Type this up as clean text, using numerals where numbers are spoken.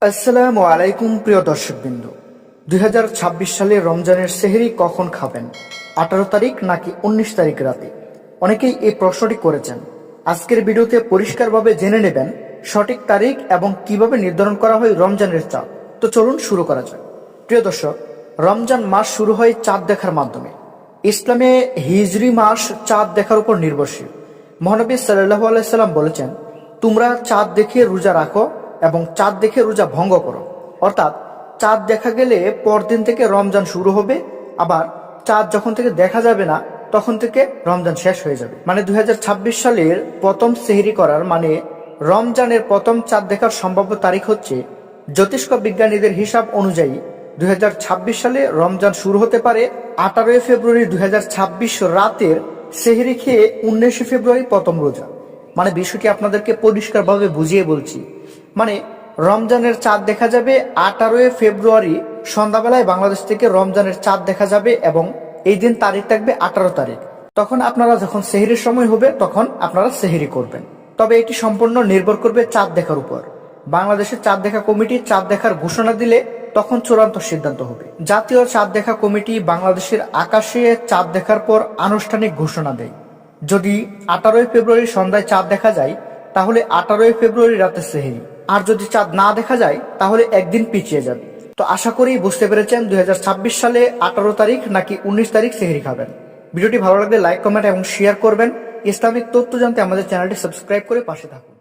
আসসালামু আলাইকুম প্রিয় দর্শকবৃন্দ। 2026 সালে রমজানের সেহরি কখন খাবেন? 18 তারিখ নাকি 19 তারিখ রাতে? অনেকেই এই প্রশ্নটি করেছেন। আজকের ভিডিওতে পরিষ্কারভাবে জেনে নেবেন সঠিক তারিখ এবং কিভাবে নির্ধারণ করা হয় রমজানের চাঁদ। তো চলুন শুরু করা যাক। প্রিয় দর্শক, রমজান মাস শুরু হয় চাঁদ দেখার মাধ্যমে। ইসলামে হিজরি মাস চাঁদ দেখার উপর নির্ভরশীল। মহানবী সাল্লাল্লাহু আলাইহি সাল্লাম বলেছেন, তোমরা চাঁদ দেখে রোজা রাখো এবং চাঁদ দেখে রোজা ভঙ্গ করো। অর্থাৎ চাঁদ দেখা গেলে পরদিন থেকে রমজান শুরু হবে, আবার চাঁদ যখন থেকে দেখা যাবে না তখন থেকে রমজান শেষ হয়ে যাবে। মানে 2026 সালের প্রথম সেহরি করার মানে রমজানের প্রথম চাঁদ দেখার সম্ভাব্য তারিখ হচ্ছে, জ্যোতিষ্ক বিজ্ঞানীদের হিসাব অনুযায়ী 2026 সালে রমজান শুরু হতে পারে 18 ফেব্রুয়ারি 2026 রাতের সেহরি খেয়ে 19 ফেব্রুয়ারি প্রথম রোজা। মানে বিষয়টি আপনাদেরকে পরিষ্কারভাবে বুঝিয়ে বলছি। মানে রমজানের চাঁদ দেখা যাবে 18 ফেব্রুয়ারি সন্ধ্যাবেলায় বাংলাদেশ থেকে রমজানের চাঁদ দেখা যাবে এবং এই দিন তারিখ থাকবে 18 তারিখ। তখন আপনারা যখন সেহরির সময় হবে তখন আপনারা সেহরি করবেন। তবে এটি সম্পূর্ণ নির্ভর করবে চাঁদ দেখার উপর। বাংলাদেশের চাঁদ দেখা কমিটি চাঁদ দেখার ঘোষণা দিলে তখন চূড়ান্ত সিদ্ধান্ত হবে। জাতীয় চাঁদ দেখা কমিটি বাংলাদেশের আকাশে চাঁদ দেখার পর আনুষ্ঠানিক ঘোষণা দেয়। যদি 18 ফেব্রুয়ারি সন্ধ্যায় চাঁদ দেখা যায় তাহলে 18 ফেব্রুয়ারি রাতে সেহরি, আর যদি চাঁদ না দেখা যায় তাহলে একদিন পিছিয়ে যাবে। তো আশা করি বুঝতে পেরেছেন 2026 সালে 18 তারিখ নাকি 19 তারিখ সেহরি খাবেন। ভিডিওটি ভালো লাগলে লাইক, কমেন্ট এবং শেয়ার করবেন। ইসলামিক তথ্য জানতে আমাদের চ্যানেলটি সাবস্ক্রাইব করে পাশে থাকুন।